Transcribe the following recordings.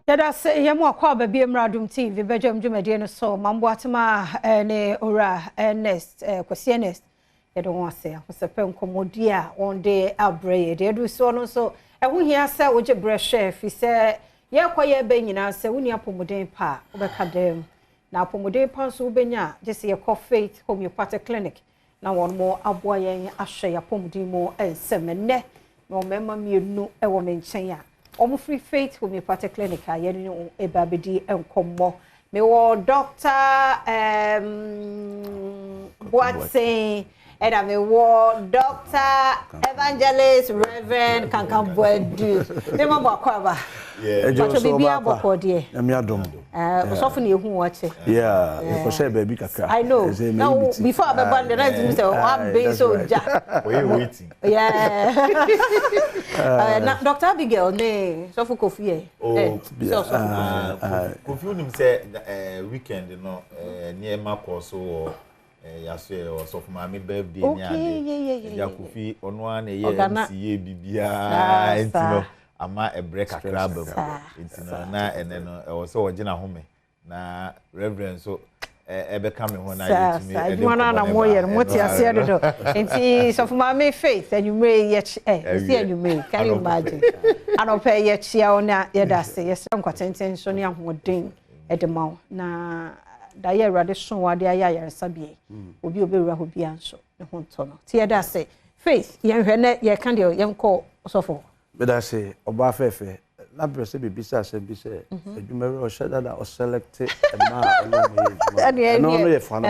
Yada say yemu akwa baby Adom TV Badwam dwumade no so mambo atema ne ora Ernest kwasi Ernest yedo won ase akosepe nkomodi a on dey abreye de do so no so ehu hia se wo je brehwe fi se ye kwaye be nyina se woni apomuden pa obeka dem na apomuden pa so benya je se ye Faith Homeopathic Clinic na won mo aboa yen ahwe apomuden mo ensemene no mema mienu e wo menchen a free Faith Homeopathic Clinic yeni ebabedi enkomo me wo doctor Watson and me wo doctor evangelist reverend kankan boadu me ma bo akwaba but bibi aboko de me Adom so for na ehu wache yeah for share baby kakra I know now before I be born the night you say I'm being so ja we waiting yeah Dr. Abigail ne so for Kofi Kofi unim say weekend no near Marco so yaso so for my birthday ni ade ya Kofi ono an ye bibia entino ama a break a crab entino na eneno e wo so ogina home na reverend so ebe come ho na yetumi e de na moye moti ase do enti so for my Faith and you may yet see and you may can you imagine and pay yet chia ona yeda se yes nkwatenten so ne ahoden edema na da ye rade so wade aya sabie obi obewura ho bia nso ne ho nto no ti yeda se Faith ye hwe na ye kan de ye nko so for beda se oba fefe na prese be bisa se bi se adwumere o sheda da o select ma no ye fan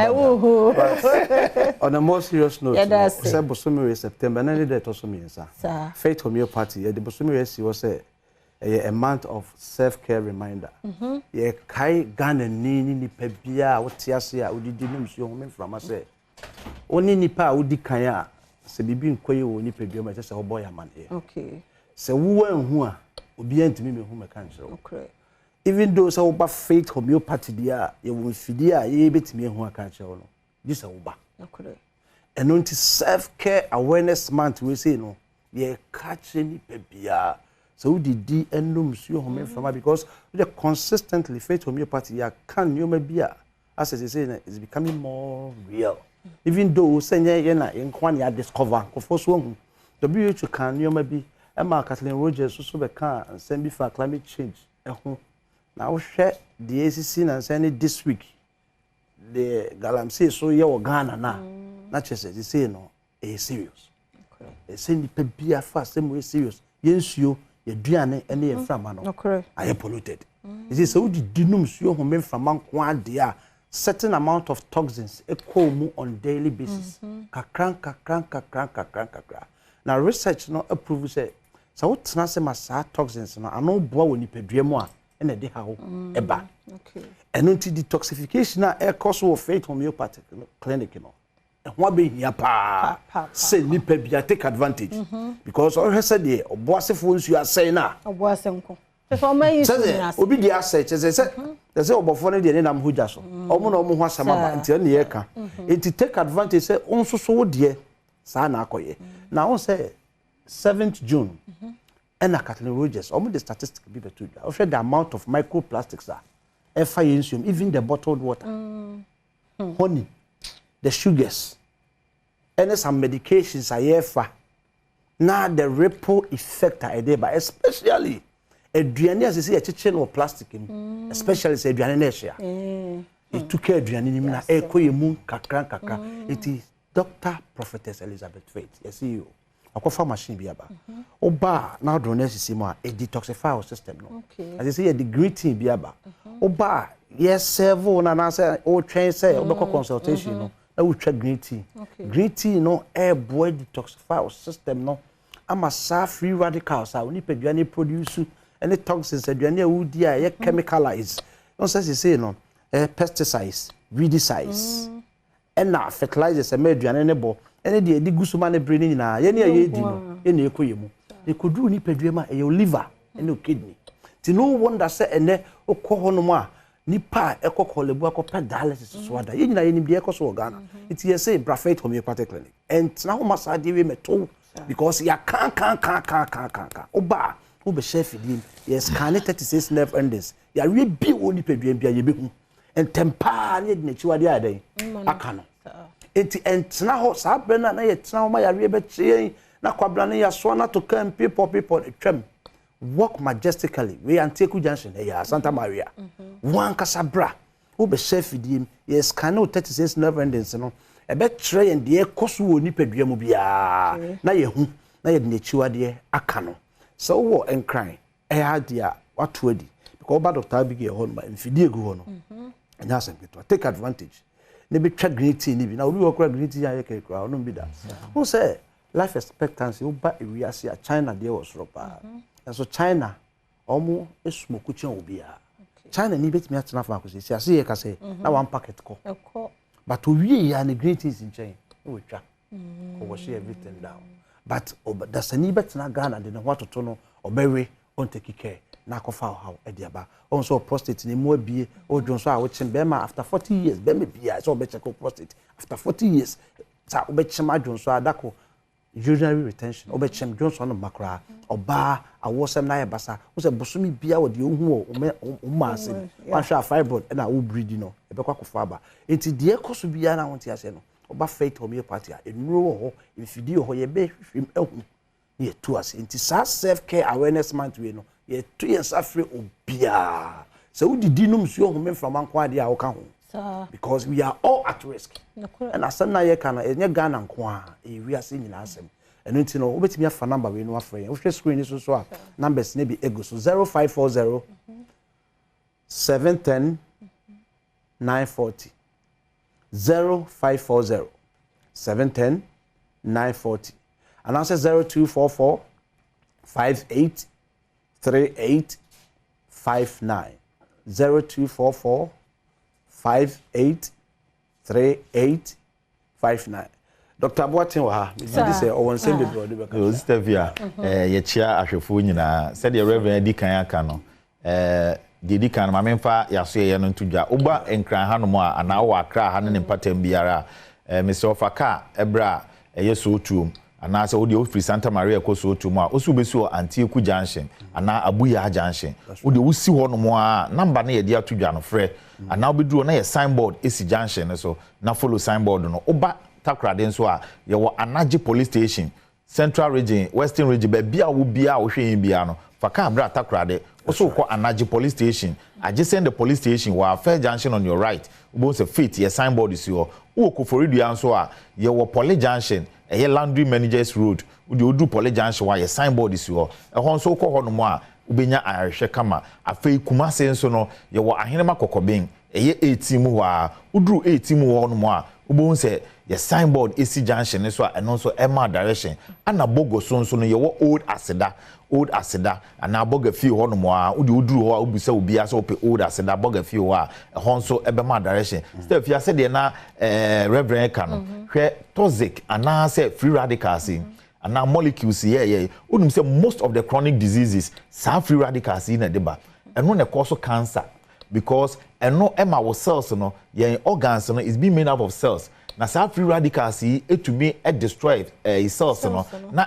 on a more serious note se bosomere September na dey to so miensa Faith Homeopathy ye dey bosomere si wo se a month of self-care reminder ye kai Ghana ni pa bia wo tiase a odidi no msuo ho memframa se oni nipa a odi kan a se bibi nkoye wo nipa bia ma se ho ya man okay se wo anhu a obi antimi me hu me kan kire okay even though se wo ba Faith Homeopathy dia ye wo mfidi a ye betimi hu aka kire no di se wo ba okay and on self-care awareness month we say no ye catch nipa bia so we did enum suo home from because we consistently Faith Homeopathy ya can you maybe as I say it's becoming more real even though say ye na enkwan ya discover ko so hu WHO can you maybe Emma Kathleen Rogers so be can send be for climate change na we share the ACC na send this week the galamsey so ye wo Ghana na chese they say no serious okay send the bia fast say serious yensuo yeduane ene ye frama no aye polluted is it so di num suo ho me frama nko ade a certain amount of toxins ekomu on daily basis kakran na research no approve say so what na say masa toxins no ano boa woni padua mu a ene de ha ho eba okay eno ti detoxification na e cause of Faith Homeopathic Clinic no ho be hia pa say nipa bia take advantage because all said the oboasefo nsu asai na oboasenko so ma yi so obi dia asai say say obofo no de ne nam hoja so omo na omo ho asama ba ntia ne ye ka it take advantage say onso so wo de sa na akoye na on say 7th June and Kathleen Rogers omo the statistic be betu o share the amount of microplastics are even the bottled water honey the sugars and some medications are here for now the ripple effect are there but especially aduane as say a chichen or plastic especially say aduane na share it took aduane ni na ekoyemu kakra it is Dr. Prophetess Elizabeth Faith yes you akofa machine bi aba oba na do na sisi mu a detoxify our system no as you say the green tea bi aba oba yes servo na na say o train say obeko consultation no na we try green tea no air boy detoxify our system no ama sa free radicals a oni peduane produce any toxins aduane a wudi a ye chemicalize no say no pesticides weedicides and na fertilizers e me aduane ne bo ene de edi gusuma ne brain nyina ye ne ye di no ye ne ekoyemu e kodu ni peduama e your liver ene kidney ti no wonder say ene okọ no ma nipa ekokolebu akopɛ dialysis so ada ye nyina ye ni bia ekoso Ghana it ye say Faith Homeopathic Clinic and na ho masade we meto because ya kan oba wo be chef dim yes scan 36 nerve endings ya we bi woni peduan bia ye behu entempa ne de nachiwade adan aka no enti entna ho sa brena na ye tna ho ma ya we be chie na kwabla ne ya so na to can people twem walk majestically we Anteku Junction ya Santa Maria one kasabra wo be chef dim yes scan 36 nerve endings no e be tre en de koso woni pedua mu bia na ye hu na ye de nachiwade aka no so wo enkran e adia wato adi because ba doctor big ye hon ma mfidie gu ho no anya sem to take advantage ne be twa green tea ni bi na obi wo kra green tea ya ke kra no bi da who say life expectancy wo ba ewiase a China dey was ropa so China omo esmoku chen obi a China ni betimi atena fa ko se ase ye ka se na one packet ko but owie ya ne green tea in chain we twa ko wo share everything down but da sani betena Ghana de no watoto no obewe on take care na kofa how e dia ba on so prostate ni mo abie o dwon so a wo chen be ma after 40 years be me bia so be check prostate after 40 years sa wo be chen adwon so adako urinary retention obe chem Johnson no makra oba awosem na yebasa wo se bosumi bia wo de ohu o ma ase wa hwa fibroid na wo breed no ebe kwa kofa ba enti de ekoso bia na won ti ase no oba faith homeopathy a enuro ho infidi ho ye be hwim ehu ye to ase enti self care awareness month we no ye to ye safre obia se wo didi num so ho me from anko ade a wo ka ho because we are all at risk and asem na ye kana enye Ghana nko a e wi ase nyina asem eno nti no obetimi afa number we no afre ye wo hwe screen so a numbers na bi ego so 0540 710 940 0540 710 940 and answer 0244 58 38 59 0244 583859 Dr. Boatin wa ha me say o won send the brother be ka sister via ye chia ahwefo nyina said the reverend di kan aka no di kan ma memfa yaso ye no ntudwa oba enkran hanom a ana wo akra ha ne patam biara Mr. Ofaka ebra ye so tuom ana se wo de ofri Santa Maria ko so tuom a osu besu Anteku Junction ana Abuya Junction wo de wusi ho no mo a number na ye de atudwa no frɛ ana obeduro na ye signboard esi junction so na follow signboard no oba takrade nso a ye wo Anaje police station Central region Western region ba bia wo bia wo hwe bia no faka abra takrade also ko Anaje police station adjacent the police station wa fair junction on your right obo se fit ye signboard is yo wo ko foridua nso a ye wo police junction ye laundry managers road wo de odu police junction wa ye signboard is yo e ho nso ko ho no mo a ubenya ahwehwe kama afei kumase nso no ye wo ahenema kokoben eye 18 mu wa uduru 18 mu wo no mo a ubon se ye signboard esi junction so a eno nso ema direction ana bogo so nso no ye wo old aseda ana boga fie ho no mo a udi uduru ho a ubusa obi ase ope old aseda boga fie ho a ho nso ebema direction step ya se de na reverend ka no hwe toxic ana se free radicals and now molecules here unum say most of the chronic diseases sa free radicals in the ba and no cause cancer because no emma was cells no your organs no is being made up of cells na sa free radicals to be destroy cells no na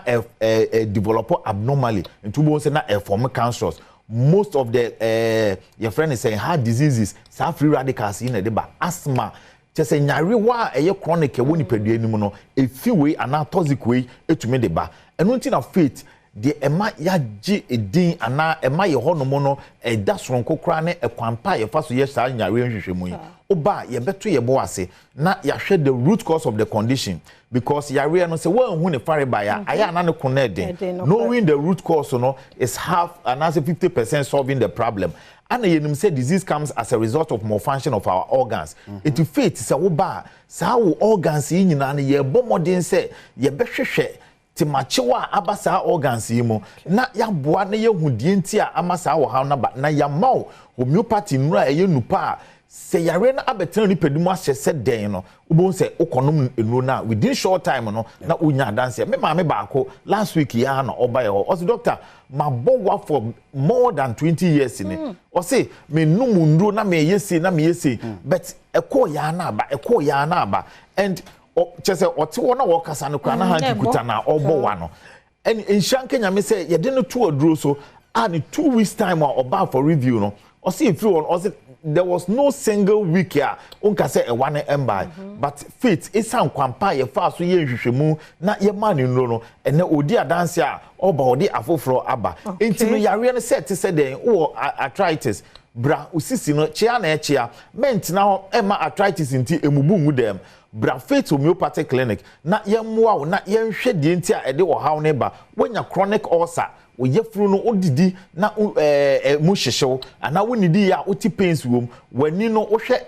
develop abnormally into bo say na form cancers most of the your friend is saying heart diseases sa free radicals in the ba asthma just nyare wa chronic e woni padua nim no efiwe ana toxic we etumi de ba eno nti na faith de ema ya gi edin ana ema ye hono no da soronko kra ne ekwampa ye fa so ye sa nyare nhwehwemu yi oba ye beto ye bo ase na ya hwe the root cause of the condition because yare no say wan hu ne fare ba ya aya na ne kona den knowing the root cause no is half and as 50% solving the problem. And you say disease comes as a result of malfunction of our organs. It to faith say wo ba sa wo organs yi nyina na ye bo modern say ye behwehwe ti machewa abasa organs yi mo na ya boa na ye hudie nti a amasa wo ha na ba na ya maw homeopathy nura eye nupa say yare na abetan ni pedumu ahye se den no ubon say ukonom enuro na within short time no na unya dance me ma me baako last week ya na oba ye ho o doctor mabowa for more than 20 years ni o say me numu nduro na me yesi but eko ya na aba and chese oti wona wo kasa no kwa na ha kuta na obowa no and in Shankenya me say ye de no to aduro so and in 2 weeks time or about for review no or see if you on there was no single week here unka say e one embai but faith is an kwampa ye fa so ye hwehwemu na ye man no ene odi adanse a oba odi afoforo aba enti no yare no set say den o arthritis bra usisi no chia na echia ment na ema arthritis nti emubu ngu dem bra faith homeopathic clinic na ye mmoa na ye nhwe de nti a ede wo haw ne ba wonya chronic ulcer woye furu no odidi na mu hyehyew ana wonidi ya oti pains wom wani no wohwe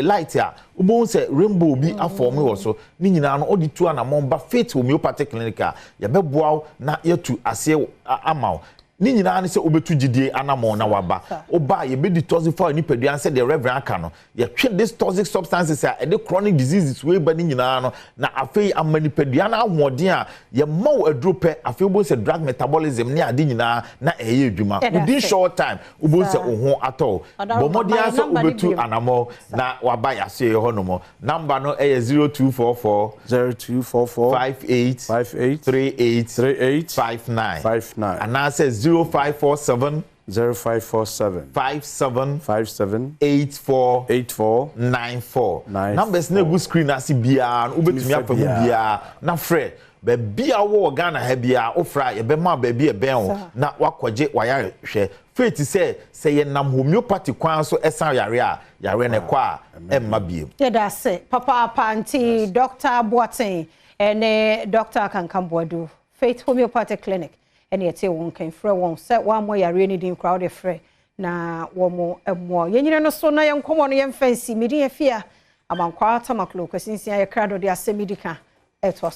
light a ubon se rainbow bi aform wo so ni nyina no odi tu anamon ba faith homeopathic clinic a ye beboa na yetu ase amaw ni nyina ne se obetu gidie anamon na waba oba ye be detoxify ni peduan se the reverend aka no ye twe this toxic substances a the chronic diseases we ba ni nyina no na afei amani peduan ahoden a ye maw adrope afei obo se drug metabolism ni ade nyina na eye adwuma within short time obo se oho ato bomodian se obetu anamon na waba ya se ho no mo number no 0244 58 59 and now says 0547 57 84 numbers na go screen asi bia ubetumi afamu bia na frɛ be bia wo Ghana ha bia ofra ye be ma ba bia be ho na wakɔgye waya hwɛ faith say ye nam homeopathy kwan so esan yare a yare ne kwa emma biem ye da se papa panti Dr. Boateng ene Dr. Kankamboadu Faith Homeopathic Clinic ene yete won kan frɛ won sɛ wa mo yare ni din crowd frɛ na wo mo emo yenyire no so na ye nkomo no ye mfansi medi afia abankwa tamaklo kwasinsia ye krado de asemidika etos